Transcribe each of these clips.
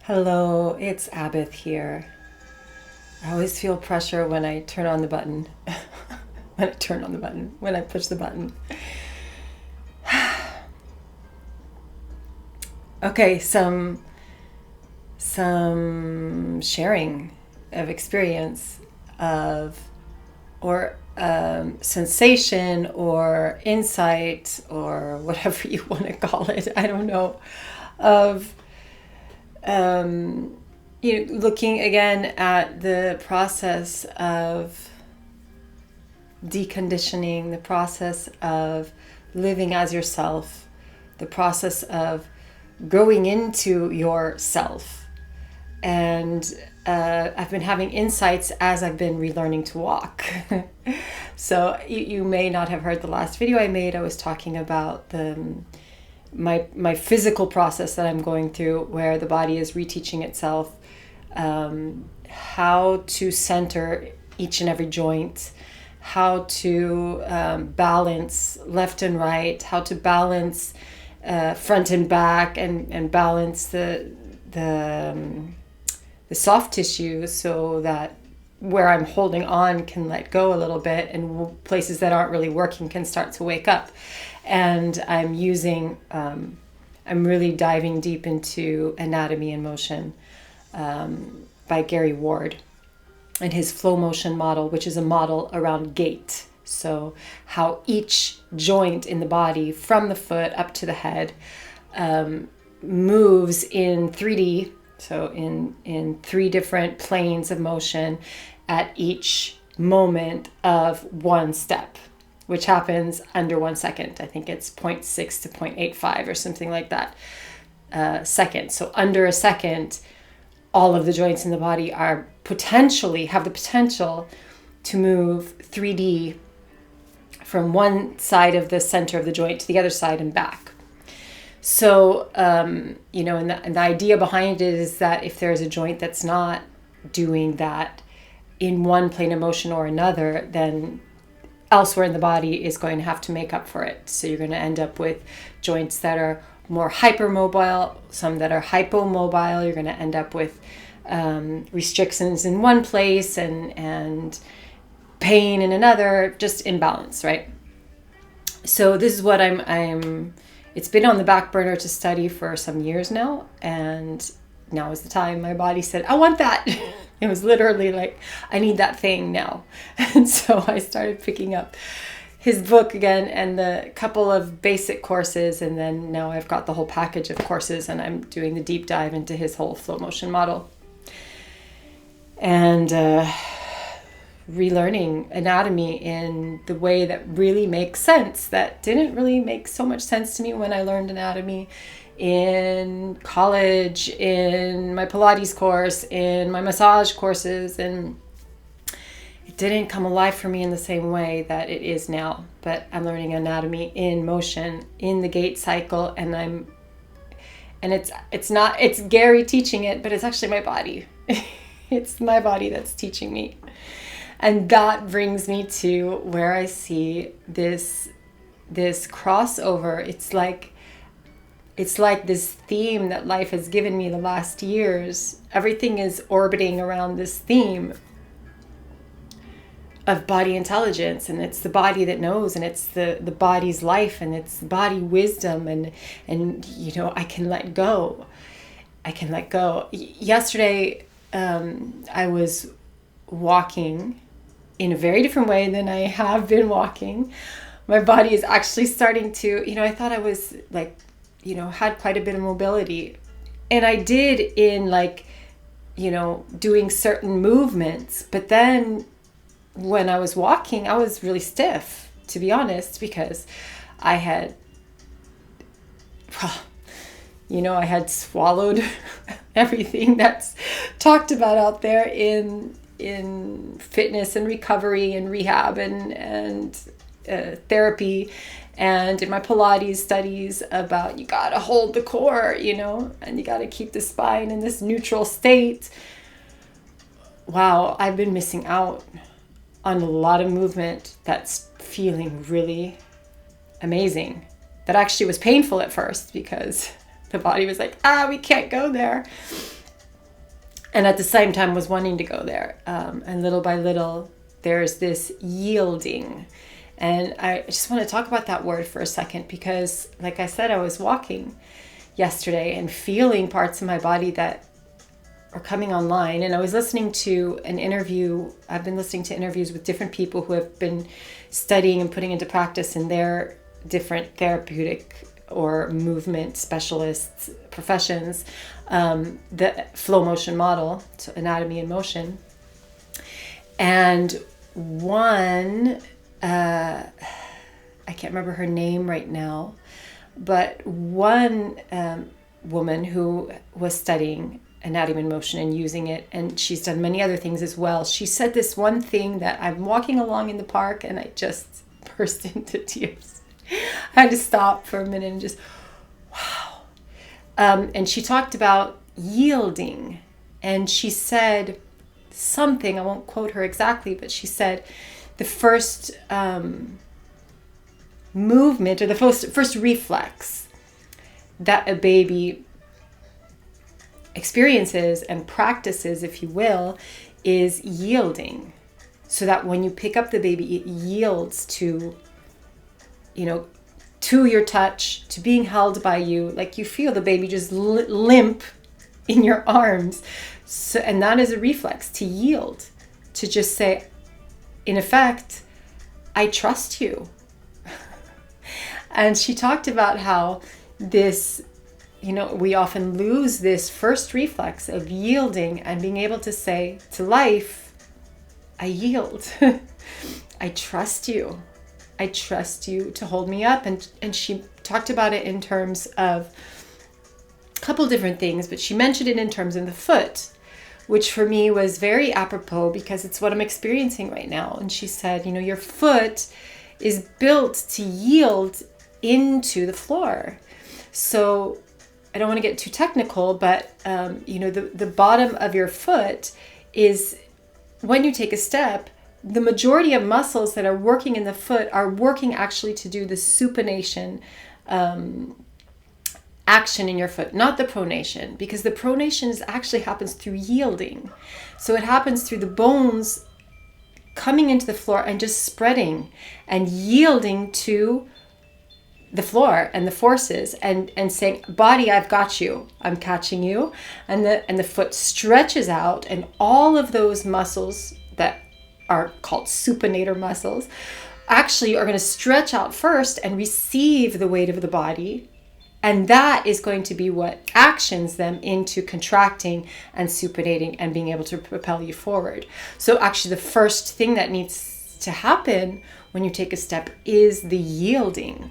Hello, it's Abith here. I always feel pressure when I turn on the button. When I push the button. Okay, some sharing of experience of or sensation or insight or whatever you want to call it. I don't know. Of looking again at the process of deconditioning, the process of living as yourself, the process of growing into yourself. And I've been having insights as I've been relearning to walk. So you may not have heard the last video I made. I was talking about my physical process that I'm going through, where the body is reteaching itself how to center each and every joint, how to balance left and right, how to balance front and back, and balance the soft tissue, so that where I'm holding on can let go a little bit, and places that aren't really working can start to wake up. And I'm really diving deep into Anatomy in Motion by Gary Ward and his flow motion model, which is a model around gait. So how each joint in the body, from the foot up to the head, moves in 3D, so in three different planes of motion at each moment of one step, which happens under 1 second. I think it's 0.6 to 0.85 or something like that seconds. So under a second, all of the joints in the body have the potential to move 3D from one side of the center of the joint to the other side and back. So, and the idea behind it is that if there's a joint that's not doing that in one plane of motion or another, then elsewhere in the body is going to have to make up for it. So you're going to end up with joints that are more hypermobile, some that are hypomobile. You're going to end up with restrictions in one place and pain in another, just imbalance, right? So this is what it's been on the back burner to study for some years now, and now is the time. My body said, I want that. It was literally like, I need that thing now. And so I started picking up his book again and the couple of basic courses, and then now I've got the whole package of courses, and I'm doing the deep dive into his whole flow motion model. And relearning anatomy in the way that really makes sense, that didn't really make so much sense to me when I learned anatomy in college, in my Pilates course, in my massage courses, and it didn't come alive for me in the same way that it is now. But I'm learning anatomy in motion, in the gait cycle, and it's Gary teaching it, but it's actually my body. It's my body that's teaching me. And that brings me to where I see this crossover. It's like this theme that life has given me the last years. Everything is orbiting around this theme of body intelligence, and it's the body that knows, and it's the body's life, and it's body wisdom, and I can let go. Yesterday, I was walking in a very different way than I have been walking. My body is actually starting to, I thought I was had quite a bit of mobility, and I did in doing certain movements, but then when I was walking, I was really stiff, to be honest, because I had swallowed everything that's talked about out there in fitness and recovery and rehab and therapy, and in my Pilates studies about you gotta hold the core, and you gotta keep the spine in this neutral state. Wow, I've been missing out on a lot of movement that's feeling really amazing. That actually was painful at first, because the body was like, we can't go there. and at the same time was wanting to go there. And little by little, there's this yielding. And I just want to talk about that word for a second, because like I said, I was walking yesterday and feeling parts of my body that are coming online. And I was listening to an interview. I've been listening to interviews with different people who have been studying and putting into practice in their different therapeutic or movement specialists professions, the flow motion model, so anatomy and motion. And one, I can't remember her name right now, but one woman who was studying anatomy and motion and using it, and she's done many other things as well. She said this one thing that I'm walking along in the park and I just burst into tears. I had to stop for a minute and just, wow. And she talked about yielding, and she said something, I won't quote her exactly, but she said the first movement, or the first reflex that a baby experiences and practices, if you will, is yielding. So that when you pick up the baby, it yields to, to your touch, to being held by you. Like you feel the baby just limp in your arms. So, and that is a reflex, to yield, to just say, in effect, I trust you. And she talked about how this, we often lose this first reflex of yielding and being able to say to life, I yield. I trust you. I trust you to hold me up. And she talked about it in terms of a couple different things, but she mentioned it in terms of the foot, which for me was very apropos because it's what I'm experiencing right now. And she said, your foot is built to yield into the floor. So I don't want to get too technical, but the bottom of your foot is, when you take a step, the majority of muscles that are working in the foot are working actually to do the supination action in your foot, not the pronation, because the pronation actually happens through yielding. So it happens through the bones coming into the floor and just spreading and yielding to the floor and the forces, and saying, body, I've got you, I'm catching you. And the foot stretches out, and all of those muscles that are called supinator muscles actually are going to stretch out first and receive the weight of the body. And that is going to be what actions them into contracting and supinating and being able to propel you forward. So actually the first thing that needs to happen when you take a step is the yielding,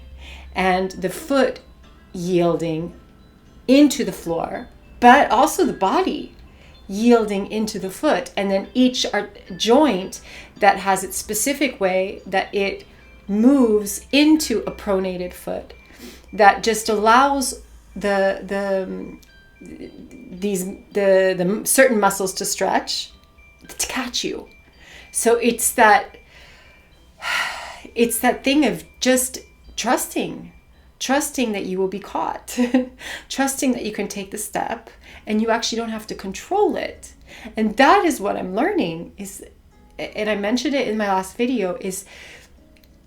and the foot yielding into the floor, but also the body yielding into the foot. And then each joint that has its specific way that it moves into a pronated foot, that just allows the certain muscles to stretch, to catch you. So it's that thing of just trusting that you will be caught, trusting that you can take the step and you actually don't have to control it. And that is what I'm learning is, and I mentioned it in my last video, is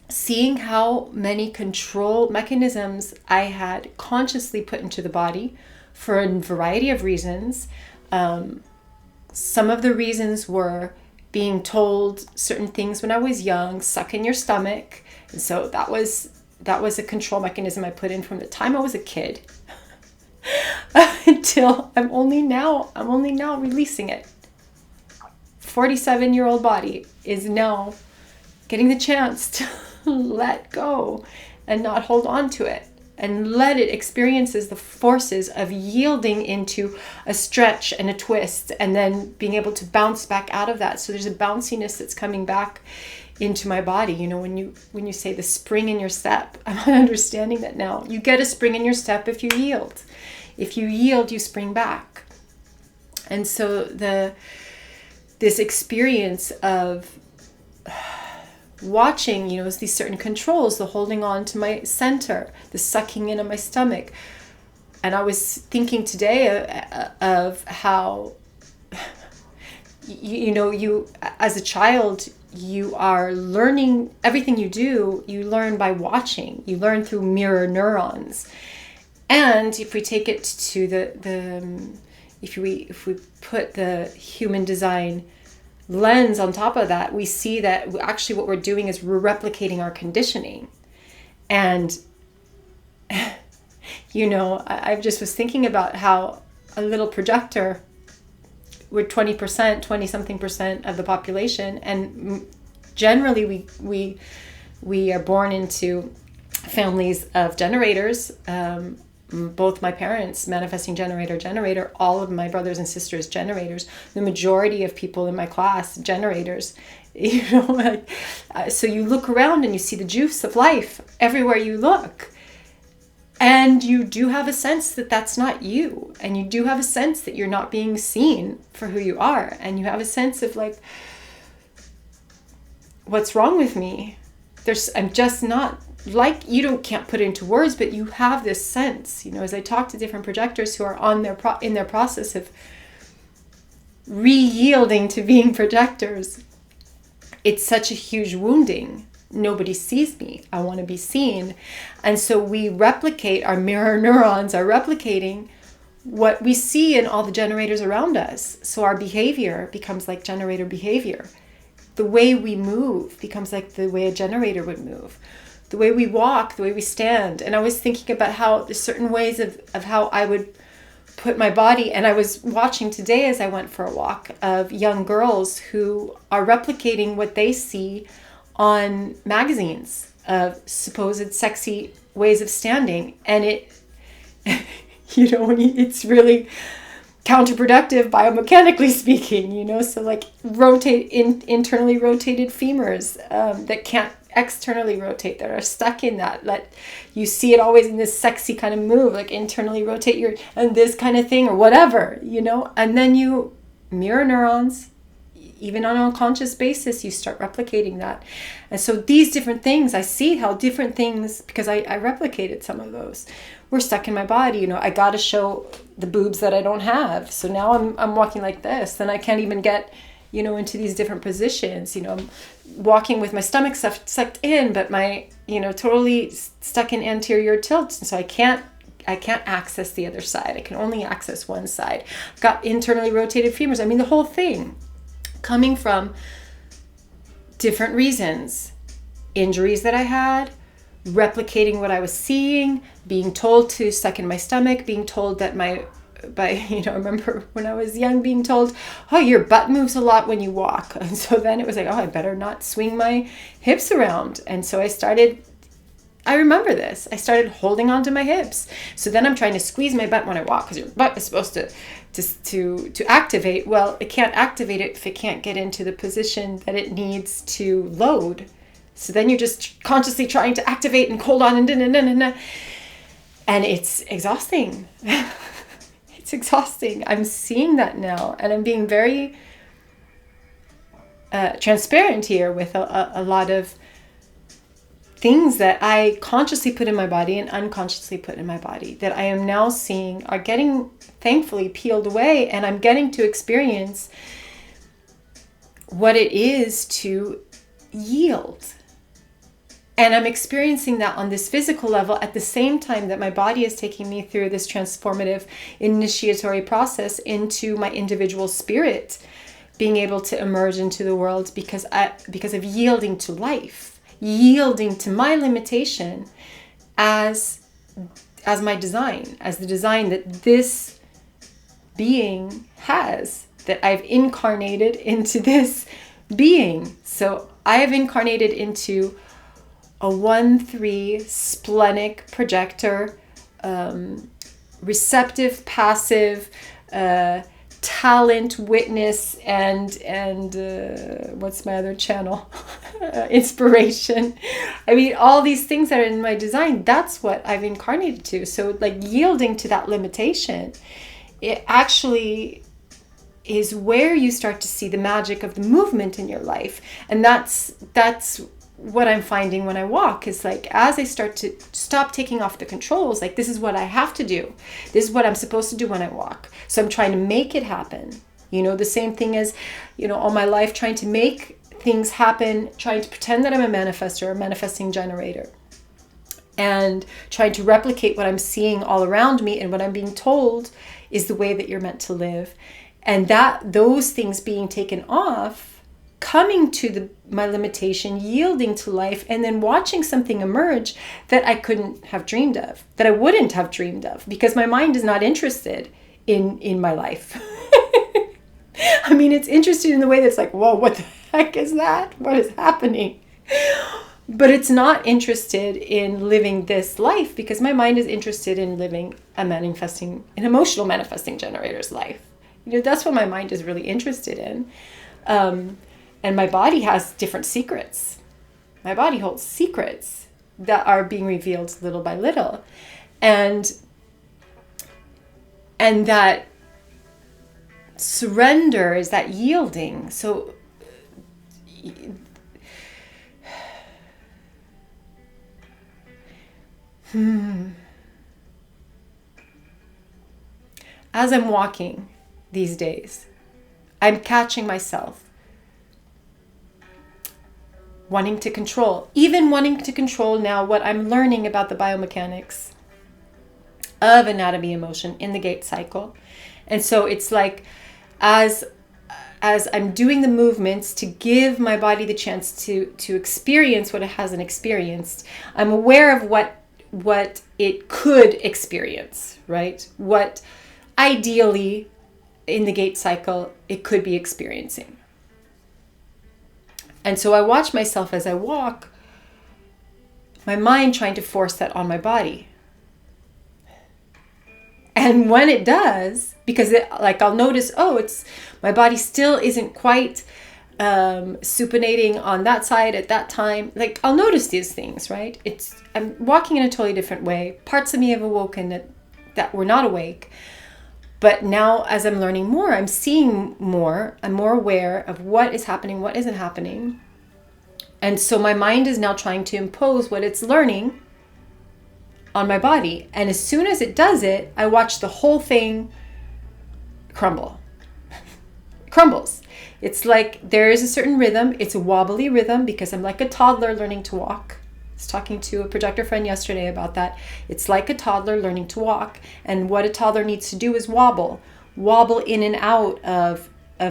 seeing how many control mechanisms I had consciously put into the body for a variety of reasons. Some of the reasons were being told certain things when I was young, suck in your stomach. And so that was a control mechanism I put in from the time I was a kid until I'm only now releasing it. 47-year-old body is now getting the chance to let go and not hold on to it, and let it experiences the forces of yielding into a stretch and a twist, and then being able to bounce back out of that. So there's a bounciness that's coming back into my body. When you say the spring in your step, I'm understanding that now. You get a spring in your step if you yield. If you yield, you spring back. And so this experience of watching, these certain controls, the holding on to my center, the sucking in of my stomach. And I was thinking today of how you as a child, you are learning everything you do. You learn by watching. You learn through mirror neurons. And if we take it to if we put the human design lens on top of that, we see that actually what we're doing is we're replicating our conditioning. And I just was thinking about how a little projector, we're 20 something percent of the population, and generally we are born into families of generators. Both my parents, manifesting generator, all of my brothers and sisters, generators, the majority of people in my class, generators. So you look around and you see the juice of life everywhere you look. And you do have a sense that that's not you. And you do have a sense that you're not being seen for who you are. And you have a sense of like, what's wrong with me? I'm just not like, can't put it into words, but you have this sense, as I talk to different projectors who are in their process of re-yielding to being projectors. It's such a huge wounding. Nobody sees me. I want to be seen. And so we replicate, our mirror neurons are replicating what we see in all the generators around us. So our behavior becomes like generator behavior. The way we move becomes like the way a generator would move. The way we walk, the way we stand. And I was thinking about how there's certain ways of how I would put my body. And I was watching today as I went for a walk of young girls who are replicating what they see on magazines of supposed sexy ways of standing. And it's really counterproductive biomechanically speaking, so like internally rotated femurs that can't externally rotate, that are stuck in that you see it always in this sexy kind of move, like internally rotate and this kind of thing or whatever, and then you mirror neurons. Even on an unconscious basis, you start replicating that. And so these different things, I see how different things, because I replicated some of those, were stuck in my body. I got to show the boobs that I don't have. So now I'm walking like this. Then I can't even get, into these different positions. I'm walking with my stomach sucked in, but my, totally stuck in anterior tilt. And so I can't access the other side. I can only access one side. I've got internally rotated femurs. I mean, the whole thing. Coming from different reasons, injuries that I had, replicating what I was seeing, being told to suck in my stomach, being told that I remember when I was young being told, oh, your butt moves a lot when you walk. And so then it was like, oh, I better not swing my hips around. And so I remember this. I started holding onto my hips. So then I'm trying to squeeze my butt when I walk because your butt is supposed to activate. Well, it can't activate it if it can't get into the position that it needs to load. So then you're just consciously trying to activate and hold on and it's exhausting. It's exhausting. I'm seeing that now, and I'm being very transparent here with a lot of things that I consciously put in my body and unconsciously put in my body that I am now seeing are getting, thankfully, peeled away, and I'm getting to experience what it is to yield. And I'm experiencing that on this physical level at the same time that my body is taking me through this transformative initiatory process into my individual spirit, being able to emerge into the world because of yielding to life, yielding to my limitation as my design, as the design that this being has, that I've incarnated into this being. So I have incarnated into a 1-3 splenic projector, receptive, passive, talent, witness, and what's my other channel? Inspiration. I mean, all these things that are in my design, that's what I've incarnated to. So like yielding to that limitation, it actually is where you start to see the magic of the movement in your life. And that's what I'm finding when I walk, is like, as I start to stop taking off the controls, like this is what I have to do. This is what I'm supposed to do when I walk. So I'm trying to make it happen. The same thing as, all my life trying to make things happen, trying to pretend that I'm a manifestor, a manifesting generator, and trying to replicate what I'm seeing all around me and what I'm being told is the way that you're meant to live. And that those things being taken off, coming to my limitation, yielding to life, and then watching something emerge that I couldn't have dreamed of, that I wouldn't have dreamed of, because my mind is not interested in my life. I mean, it's interested in the way that's like, whoa, what the heck is that? What is happening? But it's not interested in living this life, because my mind is interested in living an emotional manifesting generator's life. That's what my mind is really interested in. And my body has different secrets. My body holds secrets that are being revealed little by little. And that surrender is that yielding. So as I'm walking these days, I'm catching myself wanting to control now what I'm learning about the biomechanics of anatomy and motion in the gait cycle. And so it's like, as I'm doing the movements to give my body the chance to experience what it hasn't experienced, I'm aware of what it could experience, right? What ideally in the gait cycle it could be experiencing. And so I watch myself as I walk, my mind trying to force that on my body. And when it does, because I'll notice, my body still isn't quite supinating on that side at that time. Like, I'll notice these things, right? I'm walking in a totally different way. Parts of me have awoken that were not awake. But now, as I'm learning more, I'm seeing more. I'm more aware of what is happening, what isn't happening. And so my mind is now trying to impose what it's learning on my body. And as soon as it does it, I watch the whole thing crumble. It crumbles. It's like there is a certain rhythm. It's a wobbly rhythm, because I'm like a toddler learning to walk. I was talking to a projector friend yesterday about that. It's like a toddler learning to walk. And what a toddler needs to do is wobble in and out of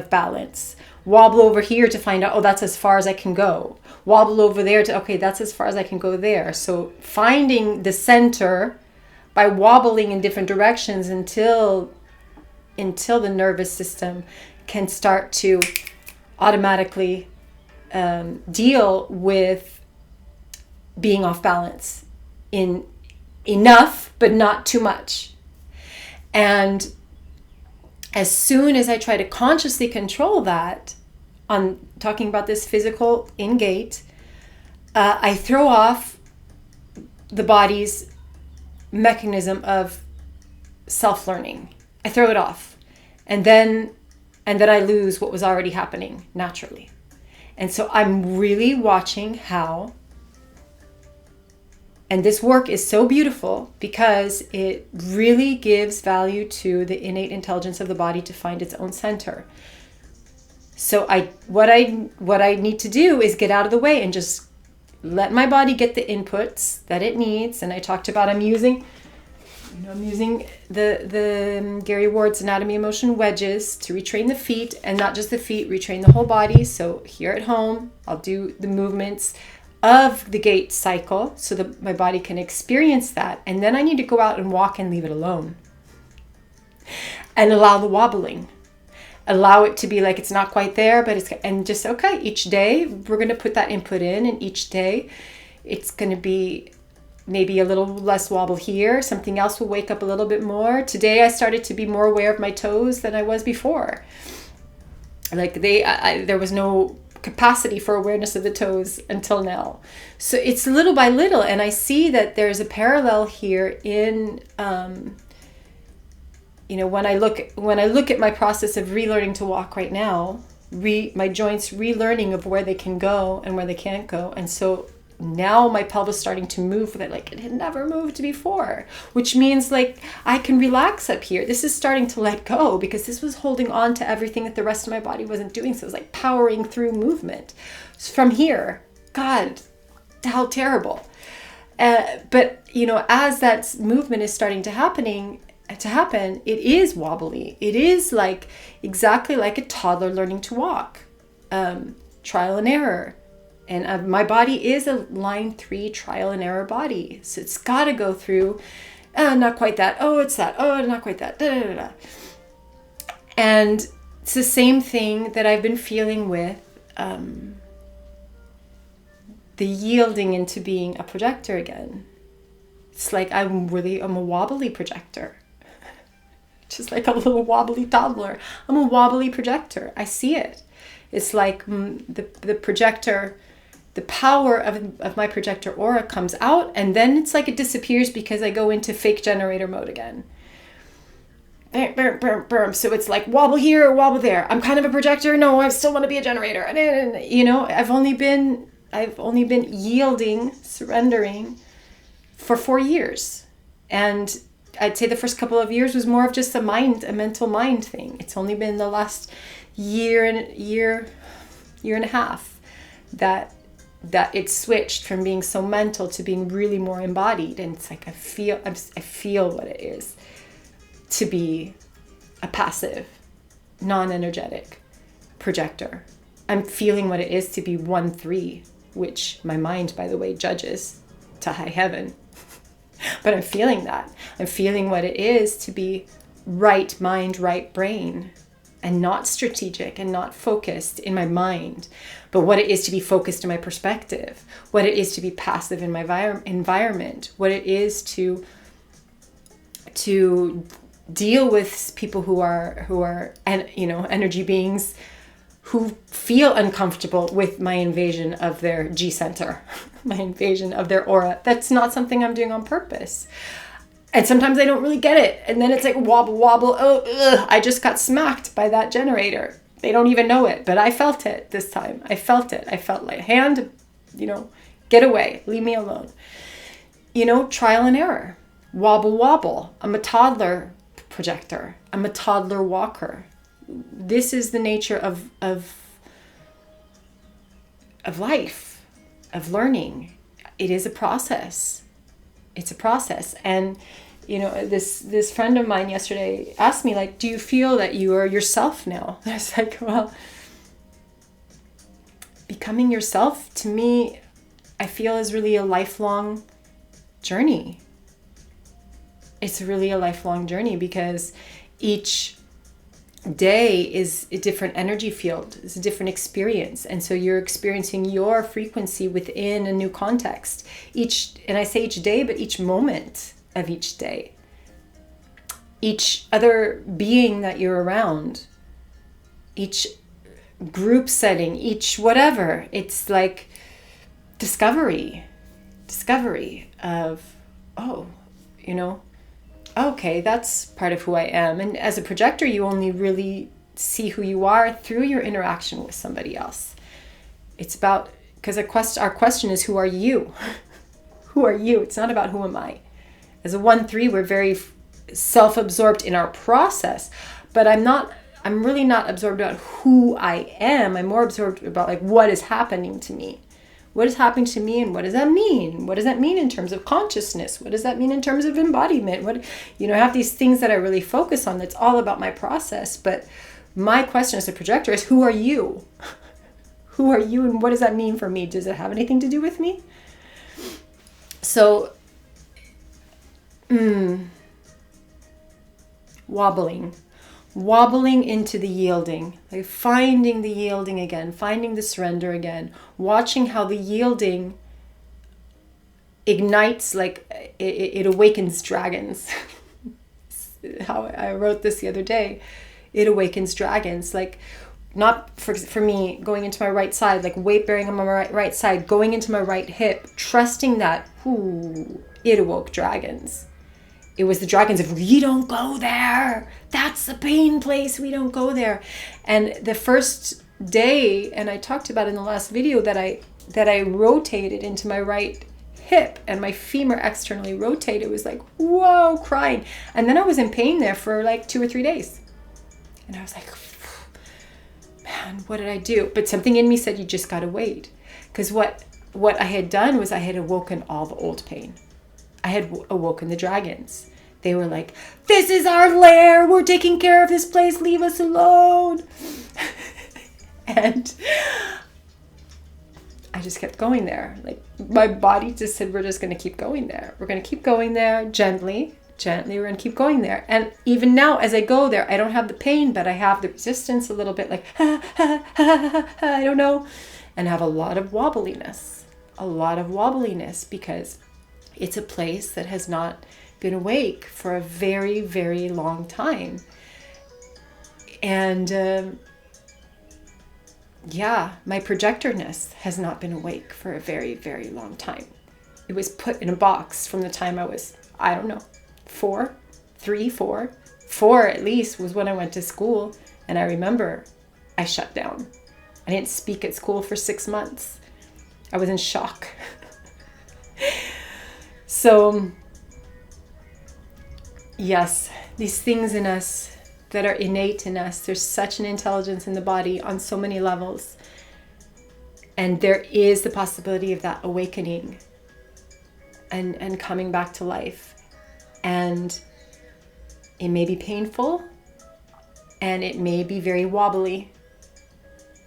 balance. Wobble over here to find out, that's as far as I can go. Wobble over there to, that's as far as I can go there. So finding the center by wobbling in different directions until the nervous system can start to automatically deal with being off balance in enough, but not too much. And as soon as I try to consciously control that, on talking about this physical in gait, I throw off the body's mechanism of self-learning. I throw it off. And then I lose what was already happening naturally. And so I'm really watching how. And this work is so beautiful because it really gives value to the innate intelligence of the body to find its own center. So what I need to do is get out of the way and just let my body get the inputs that it needs. And I talked about I'm using the Gary Ward's Anatomy and Motion wedges to retrain the feet, and not just the feet, retrain the whole body. So here at home, I'll do the movements of the gait cycle so that my body can experience that. And then I need to go out and walk and leave it alone. And allow the wobbling. Allow it to be like it's not quite there, but each day we're going to put that input in, and each day it's going to be maybe a little less wobble here. Something else will wake up a little bit more. Today I started to be more aware of my toes than I was before. Like there was no capacity for awareness of the toes until now. So it's little by little, and I see that there's a parallel here in when I look at my process of relearning to walk right now, my joints relearning of where they can go and where they can't go. And so now my pelvis starting to move that like it had never moved before, which means like I can relax up here. This is starting to let go because this was holding on to everything that the rest of my body wasn't doing. So it was like powering through movement. So from here, God, how terrible. But you know, as that movement is starting to happen, it is wobbly. It is like exactly like a toddler learning to walk, trial and error. And my body is a line 3 trial and error body. So it's got to go through, not quite that. Oh, it's that. Oh, not quite that. Da, da, da, da. And it's the same thing that I've been feeling with the yielding into being a projector again. It's like I'm a wobbly projector. Just like a little wobbly toddler. I'm a wobbly projector. I see it. It's like the projector, the power of my projector aura comes out, and then it's like it disappears because I go into fake generator mode again. So it's like wobble here, wobble there. I'm kind of a projector. No, I still want to be a generator. You know, I've only been yielding, surrendering for 4 years. And I'd say the first couple of years was more of just a mental mind thing. It's only been the last year and a half that it switched from being so mental to being really more embodied. And it's like I feel what it is to be a passive, non-energetic projector. I'm feeling what it is to be 1-3, which my mind, by the way, judges to high heaven. But I'm feeling that. I'm feeling what it is to be right mind, right brain, and not strategic and not focused in my mind, but what it is to be focused in my perspective, what it is to be passive in my environment, what it is to deal with people who are and you know, energy beings who feel uncomfortable with my invasion of their G center, my invasion of their aura. That's not something I'm doing on purpose. And sometimes I don't really get it. And then it's like wobble, wobble. Oh, ugh, I just got smacked by that generator. They don't even know it, but I felt it this time. I felt it. I felt like, hand, you know, get away. Leave me alone. You know, trial and error. Wobble, wobble. I'm a toddler projector. I'm a toddler walker. This is the nature of life, of learning. It is a process. It's a process. And, you know, this friend of mine yesterday asked me, like, do you feel that you are yourself now? I was like, well, becoming yourself to me, I feel is really a lifelong journey. It's really a lifelong journey because each day is a different energy field. It's a different experience. And so you're experiencing your frequency within a new context. And I say each day, but each moment of each day. Each other being that you're around. Each group setting, each whatever. It's like discovery of, oh, you know, okay, that's part of who I am. And as a projector, you only really see who you are through your interaction with somebody else. It's about, because our question is, who are you? Who are you? It's not about who am I. As a 1-3, we're very self-absorbed in our process, but I'm really not absorbed about who I am. I'm more absorbed about like what is happening to me. What is happening to me and what does that mean? What does that mean in terms of consciousness? What does that mean in terms of embodiment? I have these things that I really focus on that's all about my process. But my question as a projector is, who are you? Who are you and what does that mean for me? Does it have anything to do with me? So, wobbling into the yielding, like finding the yielding again, finding the surrender again, watching how the yielding ignites, like it awakens dragons. How I wrote this the other day, it awakens dragons, like not for me going into my right side, like weight bearing on my right side, going into my right hip, trusting that, it awoke dragons. It was the dragons of, we don't go there. That's the pain place. We don't go there. And the first day, and I talked about in the last video that I that I rotated into my right hip and my femur externally rotated. It was like, whoa, crying. And then I was in pain there for like 2 or 3 days. And I was like, man, what did I do? But something in me said, you just got to wait. Because what I had done was I had awoken all the old pain. I had awoken the dragons. They were like, this is our lair. We're taking care of this place. Leave us alone. And I just kept going there. Like my body just said, we're just going to keep going there. We're going to keep going there gently. We're going to keep going there. And even now, as I go there, I don't have the pain, but I have the resistance a little bit, like, I don't know. And I have a lot of wobbliness because it's a place that has not been awake for a very, very long time. And my projectorness has not been awake for a very, very long time. It was put in a box from the time I was, I don't know, 4 at least was when I went to school. And I remember I shut down. I didn't speak at school for 6 months. I was in shock. So, yes, these things in us that are innate in us, there's such an intelligence in the body on so many levels. And there is the possibility of that awakening and coming back to life. And it may be painful and it may be very wobbly.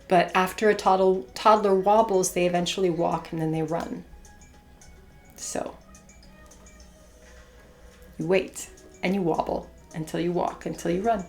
But after a toddler wobbles, they eventually walk and then they run. So you wait and you wobble until you walk, until you run.